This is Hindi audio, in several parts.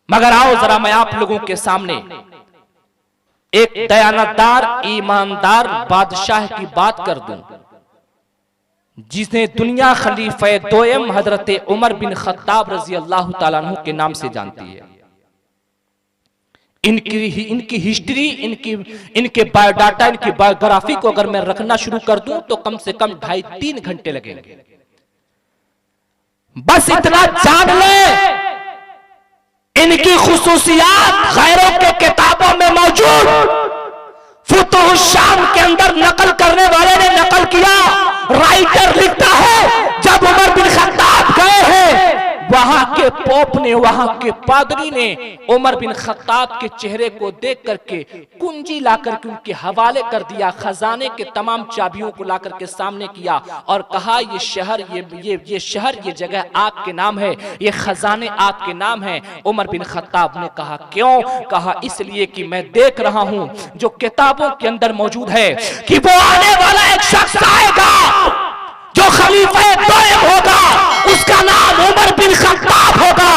मगर आओ जरा मैं आप लोगों के सामने एक दयानतदार ईमानदार बादशाह की बात कर दूं, जिसने दुनिया खलीफे दोयम हजरत उमर बिन खत्ताब रजी अल्लाह ताला अन्हु के नाम से जानती है। इनकी हिस्ट्री, इनके बायोडाटा, इनकी बायोग्राफी को अगर मैं रखना शुरू कर दूं तो कम से कम 2.5-3 घंटे लगेंगे। बस इतना जान ले, इनकी खुसूसियात गैरों के किताबों में मौजूद, फुतुह शाम के अंदर नकल करने वाले ने नकल किया। राइटर लिखता है जब उमर बिन खत्ताब गए हैं, वहां के पोप ने, वहां के पादरी ने उमर बिन खत्ताब के चेहरे को देख करके कुंजी ला करके उनके हवाले कर दिया, खजाने के तमाम चाबियों को ला करके सामने किया और कहा ये शहर, ये शहर, ये जगह आपके नाम है, ये खजाने आपके नाम है। उमर बिन खत्ताब ने कहा क्यों? कहा इसलिए कि मैं देख रहा हूं जो किताबों के अंदर मौजूद है कि वो आने वाला एक शख्स आएगा जो खलीफे दोयम होगा, उसका नाम उमर बिन खत्ताब होगा,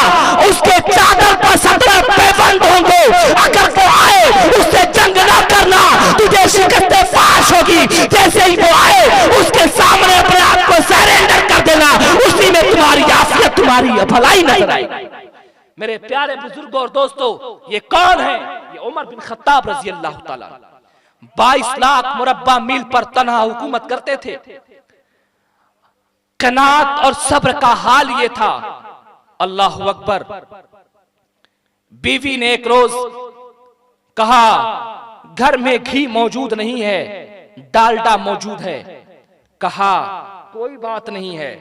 उसके चादर पर 17 पैबंद होंगे। अगर वो आए उससे जंग ना करना, तुझे शिकस्त फाश होगी। जैसे ही वो आए उसके सामने अपने आप को सरेंडर कर देना, उसी में तुम्हारी आफियत, तुम्हारी भलाई नजर आएगी। मेरे प्यारे बुजुर्गों और दोस्तों, ये कौन है? ये उमर बिन खत्ताब रजी अल्लाह ताला 22 लाख मुरब्बा मील पर तन्हा हुकूमत करते थे। कनात और सब्र का हाल ये था। अल्लाह अकबर। बीवी ने एक रोज कहा घर में घी मौजूद नहीं है, डालडा मौजूद है। कहा कोई बात नहीं है,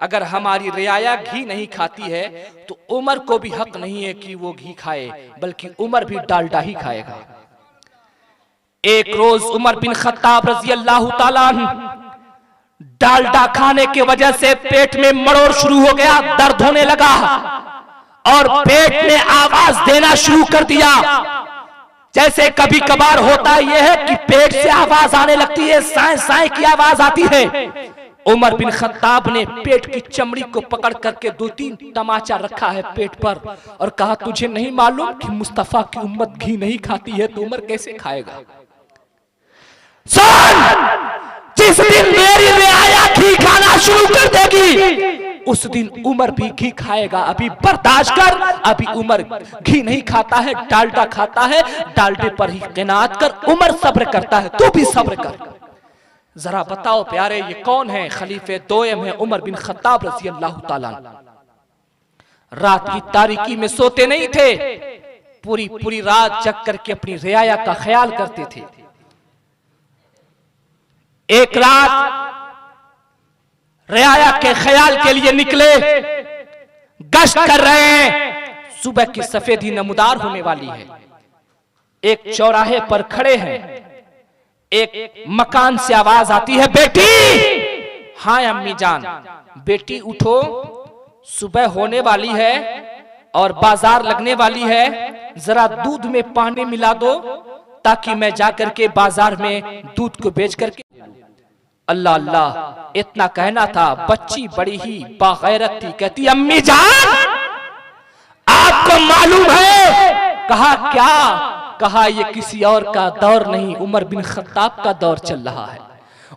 अगर हमारी रियाया घी नहीं खाती है तो उमर को भी हक नहीं है कि वो घी खाए, बल्कि उमर भी डालडा ही खाएगा। एक रोज उमर बिन खत्ताब रजी अल्लाह ताला डालडा खाने की वजह से पेट में मरोड़ शुरू हो गया, दर्द होने लगा और पेट में आवाज देना शुरू कर दिया। जैसे कभी कभार होता यह है कि पेट से आवाज आने लगती है, साए साए की आवाज आती है। उमर बिन खत्ताब ने पेट की चमड़ी को पकड़ करके 2-3 तमाचा रखा है पेट पर और कहा तुझे नहीं मालूम कि मुस्तफा की उम्मत घी नहीं खाती है तो उमर कैसे खाएगा? सुन, जिस दिन मेरी रियाया घी खाना शुरू कर देगी उस दिन उमर भी घी खाएगा। अभी बर्दाश्त कर, अभी उमर घी नहीं खाता है, डालडा खाता है, डालडे पर ही क़नाअत कर। उमर सब्र करता है, तू भी सब्र कर। जरा बताओ प्यारे, ये कौन है? खलीफे दोयम है उमर बिन खत्ताब रज़ी अल्लाह ताला। रात की तारीकी में सोते नहीं थे, पूरी पूरी रात जग करके अपनी रियाया का ख्याल करते थे। एक रात रियाया के ख्याल के लिए निकले, गश्त कर रहे हैं। सुबह की सफेदी नमदार होने वाली है। एक चौराहे पर खड़े हैं, एक मकान से आवाज आती है, बेटी। हाँ अम्मी जान। बेटी उठो, सुबह होने वाली है और बाजार लगने वाली है, जरा दूध में पानी मिला दो ताकि मैं जाकर के बाजार में दूध को बेच करके। अल्लाह अल्लाह, इतना कहना था। बच्ची बड़ी ही बागैरत थी, कहती अम्मी जान आपको मालूम है? कहा क्या? कहा ये किसी और का दौर नहीं, उमर बिन खत्ताब का दौर चल रहा है,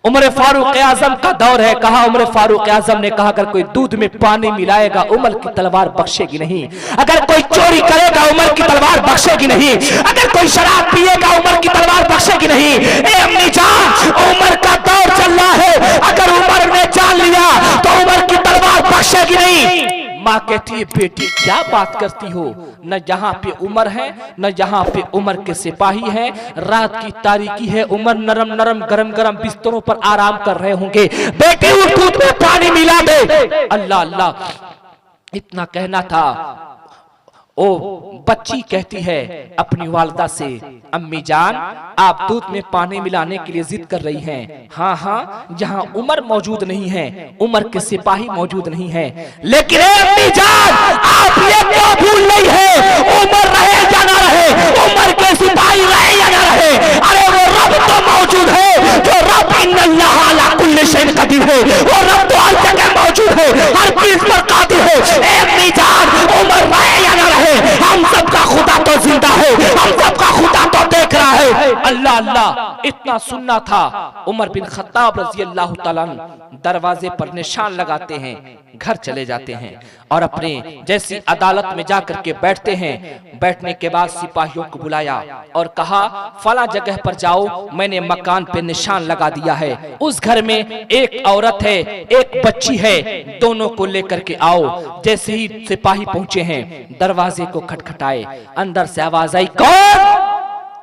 उमर फारूक आजम का दौर है। कहा उमर फारूक आजम ने कहा अगर कोई दूध में पानी मिलाएगा उमर की तलवार बख्शेगी नहीं, अगर कोई चोरी करेगा उमर की तलवार बख्शेगी नहीं, अगर कोई शराब पिएगा उमर की तलवार बख्शेगी नहीं। ए अम्मी जान, उमर का दौर चल रहा है, अगर उमर ने जान लिया तो उमर की तलवार बख्शेगी नहीं। माँ कहती है बेटी क्या बात करती हो, न जहाँ पे उमर है न जहाँ पे उमर के सिपाही हैं। रात की तारीकी है, उमर नरम नरम गरम गरम बिस्तरों पर आराम कर रहे होंगे। बेटी उठ, दूध में पानी मिला दे। अल्लाह अल्लाह, इतना कहना था। ओ बच्ची कहती है अपनी वालिदा से, अम्मी जान आप दूध में पानी मिलाने के लिए जिद कर रही हैं। हाँ हाँ, जहाँ उमर मौजूद नहीं है, उमर के सिपाही मौजूद नहीं है, लेकिन अम्मी जान आप ये क्यों भूल रही है, उमर रहे या ना रहे, उमर के सिपाही रहे या ना रहे, अरे वो रब तो मौजूद है, जो रब इन्नल्लाह अला कुल्ली शैइन कदीर है, वो रब तो हर जगह मौजूद है, हर चीज पर कादिर है। अम्मी जान उमर रहे या ना रहे, हम सब है, हम सबका खुदा तो देख रहा है। अल्लाह अल्लाह इतना सुनना था। उमर बिन खत्ताब रज़ी अल्लाह तआला दरवाजे पर निशान लगाते हैं, घर चले जाते हैं और अपने जैसी अदालत में जाकर के बैठते हैं। बैठने के बाद सिपाहियों को बुलाया और कहा फला जगह पर जाओ, मैंने मकान पे निशान लगा दिया है, उस घर में एक औरत है, एक बच्ची है, दोनों को लेकर के आओ। जैसे ही सिपाही पहुंचे हैं, दरवाजे को खटखटाए, अंदर से आवाज आई, कौन?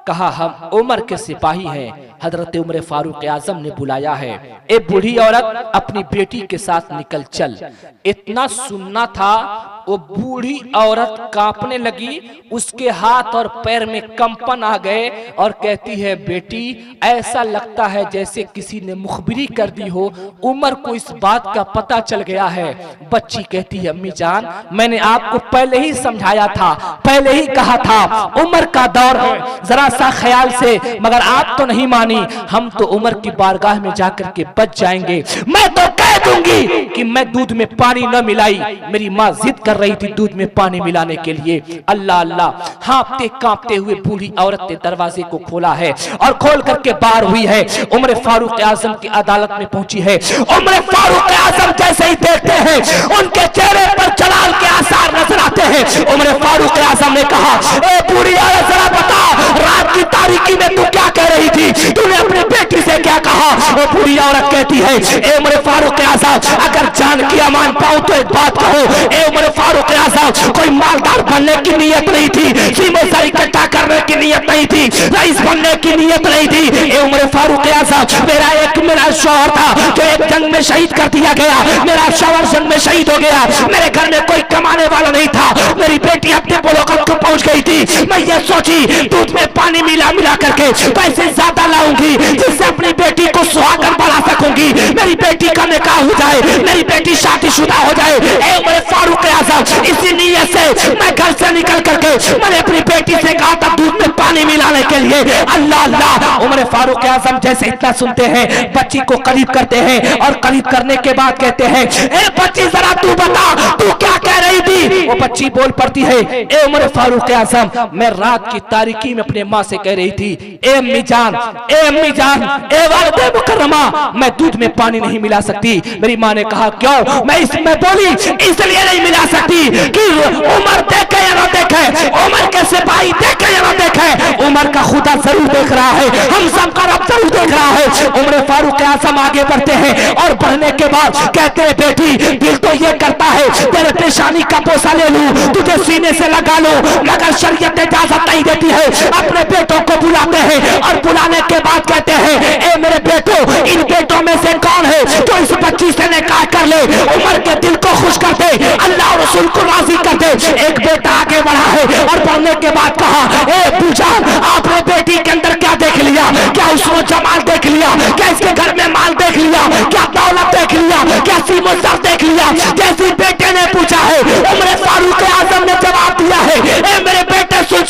कहा हम उमर के सिपाही हैं, हजरत उमर फारूक आजम ने बुलाया है। एक बूढ़ी औरत अपनी बेटी के साथ निकल चल। इतना सुनना था, वो बूढ़ी औरत कांपने लगी, उसके हाथ और पैर में कंपन आ गए और कहती है बेटी ऐसा लगता है जैसे किसी ने मुखबिरी कर दी हो, उमर को इस बात का पता चल गया है। बच्ची कहती है अम्मी जान मैंने आपको पहले ही समझाया था, पहले ही कहा था उमर का दौर है, जरा सा ख्याल से, मगर आप तो नहीं मानी। हम तो उमर की बारगाह में जाकर के बच जाएंगे। मैं तो कह दूंगी कि मैं दूध में पानी न मिलाई, मेरी माँ जिद कर रही थी दूध में पानी मिलाने के लिए। अल्लाह अल्लाह हाँफते कांपते हुए बूढ़ी औरत ने दरवाजे को खोला है और खोल करके बाहर हुई है। उमर फारूक आजम की अदालत में पहुंची है। उमर फारूक आजम जैसे ही देखते हैं उनके चेहरे पर जलाल के आसार नजर आते हैं। उमर फारूक आजम ने कहा ए बूढ़ी औरत जरा बता, रात की तारीकी में तू क्या कह रही थी, तूने अपनी बेटी से क्या कहा? वो बूढ़ी औरत कहती है ए उमर फारूक आजम अगर जान की अमान पाऊं तो एक बात कहो, ए उमर फारूक आजम कोई मालदार बनने की नीयत नहीं थी, जिम्मेदारी इकट्ठा करने की नीयत नहीं थी, रईस बनने की नीयत नहीं थी। ए उमर फारूक आजम मेरा शौहर था जो एक जंग में शहीद कर दिया गया, मेरा शौहर जंग में शहीद हो गया, मेरे घर में कोई कमाने वाला नहीं था, मेरी बेटी अपने बुलुगत को पहुंच गई थी। मैं ये सोची दूध में पानी मिला मिला करके पैसे ज्यादा लाऊंगी जिससे अपनी बेटी को सुहागन बढ़ा सकूंगी, मेरी बेटी का निकाह हो जाए, मेरी बेटी शादीशुदा हो जाए। ए उमर फारूक आजम इसी नीयत से मैं घर से निकल करके मैंने अपनी बेटी से कहा था दूध में पानी मिलाने के लिए। अल्लाह अल्लाह उमर फारूक आजम जैसे इतना सुनते हैं बच्ची को करीब करते हैं और करीब करने के बाद कहते हैं ए बच्ची जरा तू बता तू क्या कह रही थी? वो बच्ची बोल पड़ती है ए उमर फारूक आजम मैं रात की तारीकी में अपने माँ से कह रही थी ए अम्मी जान, ए अम्मी जान, ए वालिदे मुकर्रमा मैं दूध में पानी नहीं मिला सकती। मेरी माँ ने कहा क्यों? मैं इसमें बोली इसलिए नहीं मिला सकती कि उमर देखे या ना देखे, उमर के सिपाही देखे या ना देखे, उमर का खुदा जरूर देख रहा है, हम सबका रब जरूर देख रहा है। उमर फारूक आजम आगे बढ़ते हैं और बढ़ने के बाद कहते हैं बेटी दिल तो ये करता है तेरे पेशानी का बोसा ले लूं, तुझे सीने से लगा लूं, मगर शरीयत इजाजत नहीं देती है। अपने बेटों को बुलाते हैं और बुलाने के बाद कहते हैं ए मेरे बेटो इन बेटों में से कौन है जो इस बच्ची से निकाह कर ले, उमर के दिल को खुश कर दे, अल्लाह और रसूल को राजी कर दे। एक बेटा आगे बढ़ा है और बढ़ने के बाद कहा ए बुजान आपने बेटी के अंदर क्या देख लिया? क्या उसको जमाल देख लिया? क्या इसके घर में माल देख लिया? क्या दौलत देख लिया? क्या सीमोसर देख लिया? जैसे बेटे ने पूछा है उमर फारूक आजम ने जवाब दिया है ए मेरे बेटे सुन,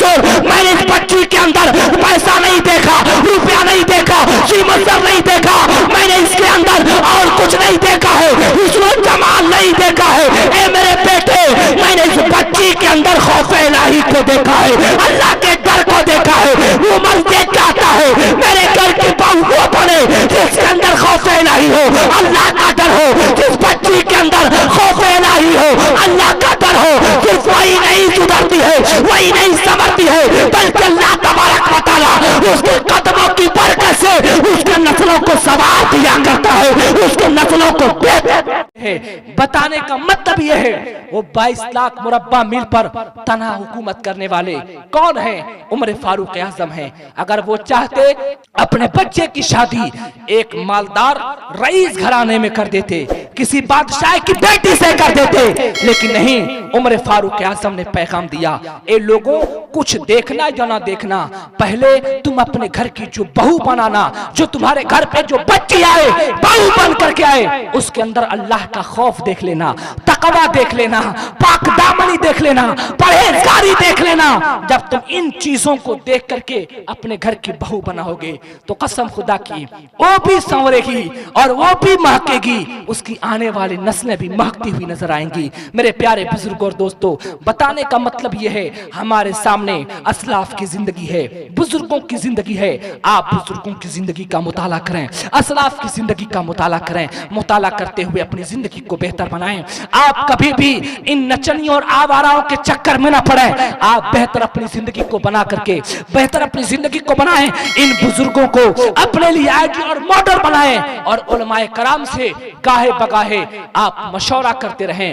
मैंने इस बच्ची के अंदर पैसा नहीं देखा, रुपया नहीं देखा, सीमोसर नहीं देखा, मैंने इसके अंदर और कुछ नहीं देखा है, उसमें जमाल नहीं देखा है। ए मेरे बेटे मैंने इस बच्ची के अंदर खौफ इलाही को देखा है, अल्लाह के डर को देखा है। उमर देख के आता है मेरे घर की बहू वो बने जिसके अंदर खौफ इलाही हो, अल्लाह का डर हो, जिस बच्ची के अंदर खौफ इलाही हो, अल्लाह का डर हो, सिर्फ वही नहीं सुधरती है, वही नहीं समझती है, बल्कि अल्लाह तबारक व तआला उसके कदमों की बरकत से उसके नस्लों को सवार दिया करता है, उसके नस्लों को है। बताने का मतलब यह है वो 22 लाख मुरब्बा मील पर तन्हा हुकूमत करने वाले कौन हैं? उमर फारूक आजम हैं। अगर वो चाहते अपने बच्चे की शादी एक मालदार रईस घराने में कर देते, किसी बादशाह की बेटी से कर देते, लेकिन नहीं, उमर फारूक आजम ने पैगाम दिया ए लोगों कुछ देखना या ना देखना, पहले तुम अपने घर की जो बहू बनाना, जो तुम्हारे घर पे जो बच्ची आए बहू बन करके आए उसके अंदर अल्लाह का खौफ देख लेना, तकवा देख लेना, पाक दामनी देख लेना, परहेजगारी देख देख लेना, जब तुम इन चीजों को देख करके अपने घर की बहू बनाओगे तो कसम खुदा की वो भी संवरेगी और वो भी महकेगी, उसकी आने वाली नस्लें भी महकती हुई नजर आएंगी। मेरे प्यारे बुजुर्गों और दोस्तों, बताने का मतलब यह है, हमारे सामने असलाफ की जिंदगी है, बुजुर्गों की जिंदगी है। आप बुजुर्गों की जिंदगी का मुताला करें, असलाफ की जिंदगी का मुताला करें। मुताला करते हुए अपनी जिंदगी को बेहतर बनाएं। आप कभी भी इन नचनियों और आवाराओं के चक्कर में ना पड़े। आप बेहतर अपनी जिंदगी को बना करके बेहतर अपनी जिंदगी को बनाएं। इन बुजुर्गों को अपने लिए आइडियल और मॉडल बनाएं और उलमाए कराम से गाहे बगाहे आप मशवरा करते रहें।